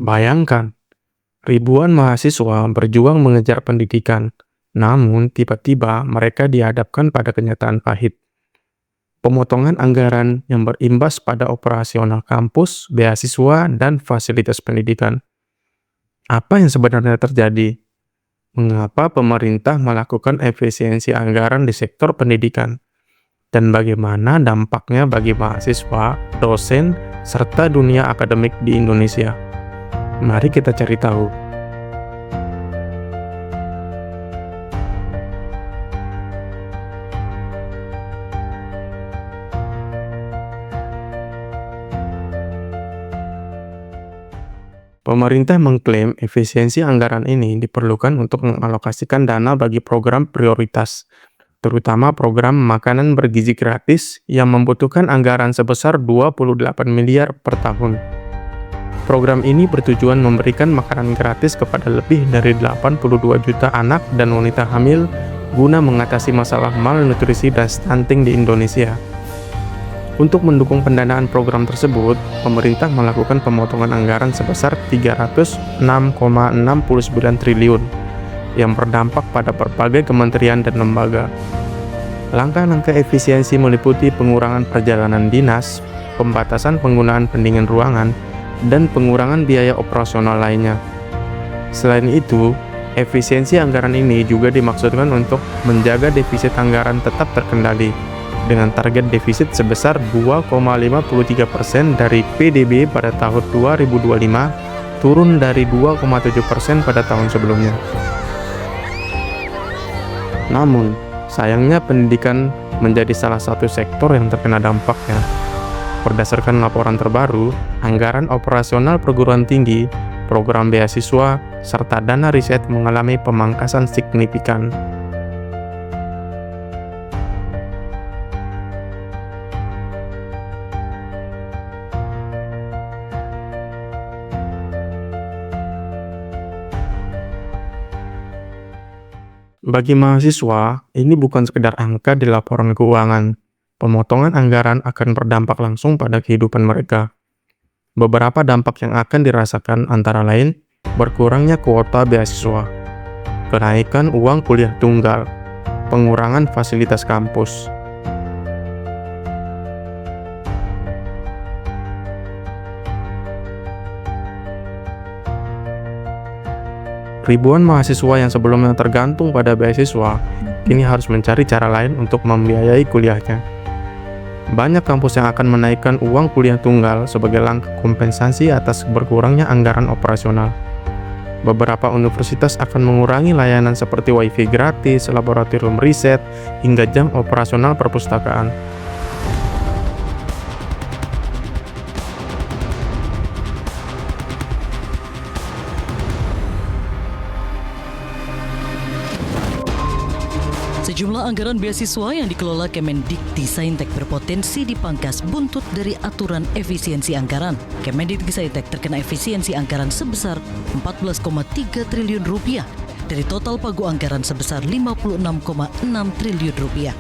Bayangkan, ribuan mahasiswa berjuang mengejar pendidikan, namun tiba-tiba mereka dihadapkan pada kenyataan pahit. Pemotongan anggaran yang berimbas pada operasional kampus, beasiswa, dan fasilitas pendidikan. Apa yang sebenarnya terjadi? Mengapa pemerintah melakukan efisiensi anggaran di sektor pendidikan? Dan bagaimana dampaknya bagi mahasiswa, dosen, serta dunia akademik di Indonesia? Mari kita cari tahu. Pemerintah mengklaim efisiensi anggaran ini diperlukan untuk mengalokasikan dana bagi program prioritas, terutama program makanan bergizi gratis yang membutuhkan anggaran sebesar 28 miliar per tahun. Program ini bertujuan memberikan makanan gratis kepada lebih dari 82 juta anak dan wanita hamil guna mengatasi masalah malnutrisi dan stunting di Indonesia. Untuk mendukung pendanaan program tersebut, pemerintah melakukan pemotongan anggaran sebesar 306,69 triliun yang berdampak pada berbagai kementerian dan lembaga. Langkah-langkah efisiensi meliputi pengurangan perjalanan dinas, pembatasan penggunaan pendingin ruangan, dan pengurangan biaya operasional lainnya. Selain itu, efisiensi anggaran ini juga dimaksudkan untuk menjaga defisit anggaran tetap terkendali, dengan target defisit sebesar 2,53% dari PDB pada tahun 2025, turun dari 2,7% pada tahun sebelumnya. Namun, sayangnya pendidikan menjadi salah satu sektor yang terkena dampaknya. Berdasarkan laporan terbaru, anggaran operasional perguruan tinggi, program beasiswa, serta dana riset mengalami pemangkasan signifikan. Bagi mahasiswa, ini bukan sekedar angka di laporan keuangan. Pemotongan anggaran akan berdampak langsung pada kehidupan mereka. Beberapa dampak yang akan dirasakan antara lain, berkurangnya kuota beasiswa, kenaikan uang kuliah tunggal, pengurangan fasilitas kampus, ribuan mahasiswa yang sebelumnya tergantung pada beasiswa, kini harus mencari cara lain untuk membiayai kuliahnya. Banyak kampus yang akan menaikkan uang kuliah tunggal sebagai langkah kompensasi atas berkurangnya anggaran operasional. Beberapa universitas akan mengurangi layanan seperti wifi gratis, laboratorium riset, hingga jam operasional perpustakaan. Sejumlah anggaran beasiswa yang dikelola Kemendikti-Saintek berpotensi dipangkas buntut dari aturan efisiensi anggaran. Kemendikti-Saintek terkena efisiensi anggaran sebesar 14,3 triliun rupiah dari total pagu anggaran sebesar 56,6 triliun rupiah.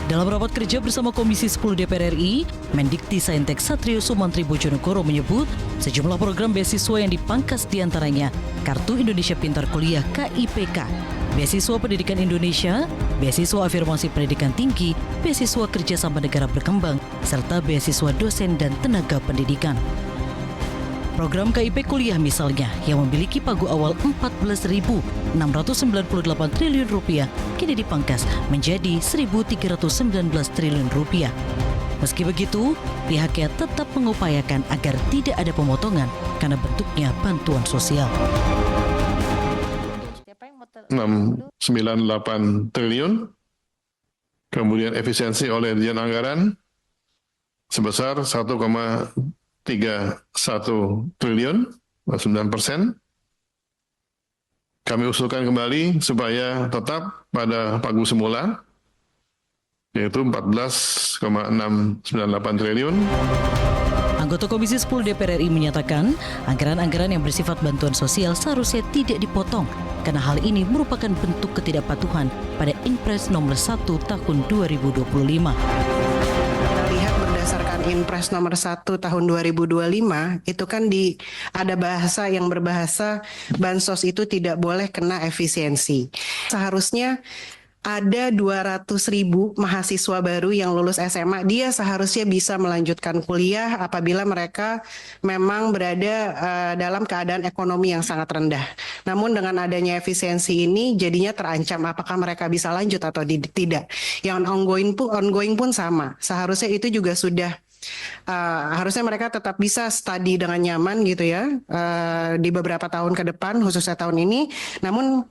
Dalam rapat kerja bersama Komisi 10 DPR RI, Mendikti-Saintek Satrio Sumantri Bojonegoro menyebut sejumlah program beasiswa yang dipangkas diantaranya Kartu Indonesia Pintar Kuliah KIPK, Beasiswa Pendidikan Indonesia, Beasiswa Afirmasi Pendidikan Tinggi, Beasiswa Kerjasama Negara Berkembang, serta Beasiswa Dosen dan Tenaga Pendidikan. Program KIP Kuliah misalnya, yang memiliki pagu awal 14.698 triliun rupiah, kini dipangkas menjadi 1.319 triliun rupiah. Meski begitu, pihaknya tetap mengupayakan agar tidak ada pemotongan karena bentuknya bantuan sosial. 698 triliun, kemudian efisiensi oleh Dirjen Anggaran sebesar 1,31 triliun, 9%. Kami usulkan kembali supaya tetap pada pagu semula, yaitu 14,698 triliun. Anggota Komisi 10 DPR RI menyatakan anggaran-anggaran yang bersifat bantuan sosial seharusnya tidak dipotong karena hal ini merupakan bentuk ketidakpatuhan pada Inpres nomor 1 tahun 2025. Kita lihat berdasarkan Inpres nomor 1 tahun 2025 itu kan ada bahasa yang berbahasa bansos itu tidak boleh kena efisiensi. Seharusnya ada 200.000 mahasiswa baru yang lulus SMA, dia seharusnya bisa melanjutkan kuliah apabila mereka memang berada dalam keadaan ekonomi yang sangat rendah. Namun dengan adanya efisiensi ini jadinya terancam apakah mereka bisa lanjut atau tidak. Yang ongoing pun sama. Seharusnya itu juga sudah harusnya mereka tetap bisa studi dengan nyaman gitu ya di beberapa tahun ke depan, khususnya tahun ini. Namun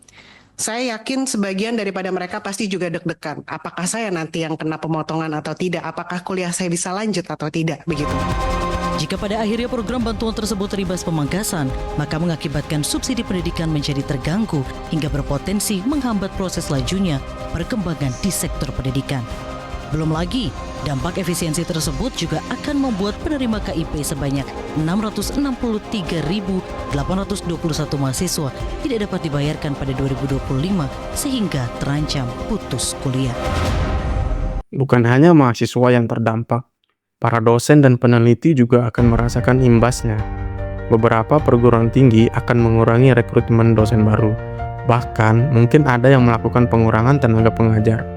saya yakin sebagian daripada mereka pasti juga deg-degan. Apakah saya nanti yang kena pemotongan atau tidak? Apakah kuliah saya bisa lanjut atau tidak? Begitu. Jika pada akhirnya program bantuan tersebut teribas pemangkasan, maka mengakibatkan subsidi pendidikan menjadi terganggu hingga berpotensi menghambat proses lajunya perkembangan di sektor pendidikan. Belum lagi, dampak efisiensi tersebut juga akan membuat penerima KIP sebanyak 663.821 mahasiswa tidak dapat dibayarkan pada 2025 sehingga terancam putus kuliah. Bukan hanya mahasiswa yang terdampak, para dosen dan peneliti juga akan merasakan imbasnya. Beberapa perguruan tinggi akan mengurangi rekrutmen dosen baru. Bahkan, mungkin ada yang melakukan pengurangan tenaga pengajar.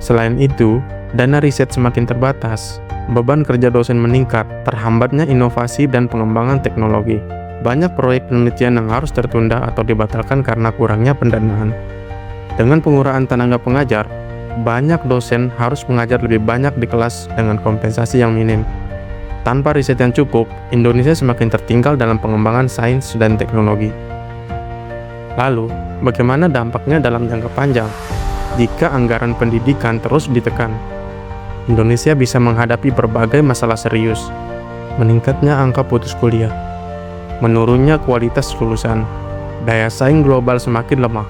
Selain itu, dana riset semakin terbatas, beban kerja dosen meningkat, terhambatnya inovasi dan pengembangan teknologi. Banyak proyek penelitian yang harus tertunda atau dibatalkan karena kurangnya pendanaan. Dengan pengurangan tenaga pengajar, banyak dosen harus mengajar lebih banyak di kelas dengan kompensasi yang minim. Tanpa riset yang cukup, Indonesia semakin tertinggal dalam pengembangan sains dan teknologi. Lalu, bagaimana dampaknya dalam jangka panjang? Jika anggaran pendidikan terus ditekan, Indonesia bisa menghadapi berbagai masalah serius. Meningkatnya angka putus kuliah, menurunnya kualitas lulusan, daya saing global semakin lemah.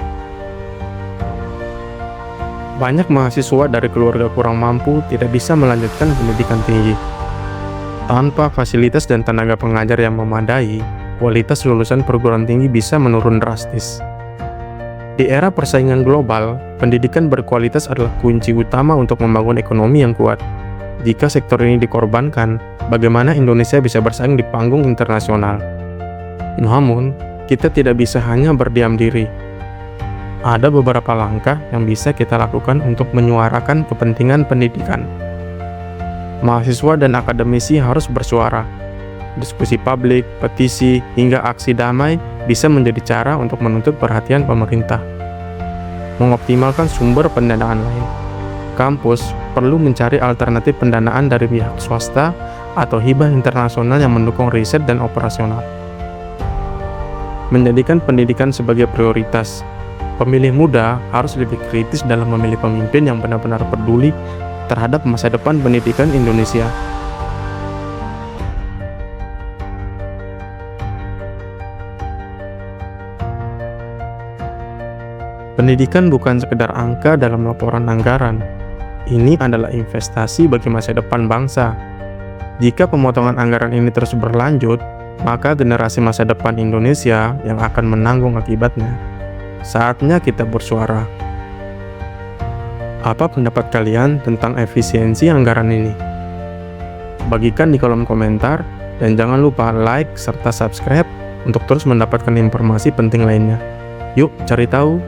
Banyak mahasiswa dari keluarga kurang mampu tidak bisa melanjutkan pendidikan tinggi. Tanpa fasilitas dan tenaga pengajar yang memadai, kualitas lulusan perguruan tinggi bisa menurun drastis. Di era persaingan global, pendidikan berkualitas adalah kunci utama untuk membangun ekonomi yang kuat. Jika sektor ini dikorbankan, bagaimana Indonesia bisa bersaing di panggung internasional? Namun, kita tidak bisa hanya berdiam diri. Ada beberapa langkah yang bisa kita lakukan untuk menyuarakan kepentingan pendidikan. Mahasiswa dan akademisi harus bersuara. Diskusi publik, petisi, hingga aksi damai bisa menjadi cara untuk menuntut perhatian pemerintah. Mengoptimalkan sumber pendanaan lain. Kampus perlu mencari alternatif pendanaan dari pihak swasta atau hibah internasional yang mendukung riset dan operasional. Menjadikan pendidikan sebagai prioritas. Pemilih muda harus lebih kritis dalam memilih pemimpin yang benar-benar peduli terhadap masa depan pendidikan Indonesia. Pendidikan bukan sekedar angka dalam laporan anggaran. Ini adalah investasi bagi masa depan bangsa. Jika pemotongan anggaran ini terus berlanjut, maka generasi masa depan Indonesia yang akan menanggung akibatnya. Saatnya kita bersuara. Apa pendapat kalian tentang efisiensi anggaran ini? Bagikan di kolom komentar, dan jangan lupa like serta subscribe untuk terus mendapatkan informasi penting lainnya. Yuk cari tahu.